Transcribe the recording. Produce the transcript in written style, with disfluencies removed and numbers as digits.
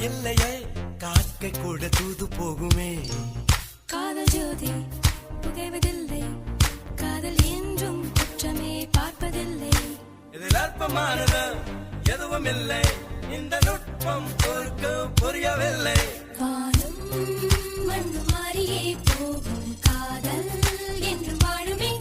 இல்லையே காக்கை கூட தூது போகுமே. காதல் ஜோதி புகைவதில்லை, காதல் என்றும் குற்றமே பார்ப்பதில்லை. இதில் அற்பமானது எதுவும் இல்லை, இந்த நுட்பம் பொறுக்க புரியவில்லை. வானும் மண்ணு மாறியே போகும், காதல் என்றும் வாழுமே.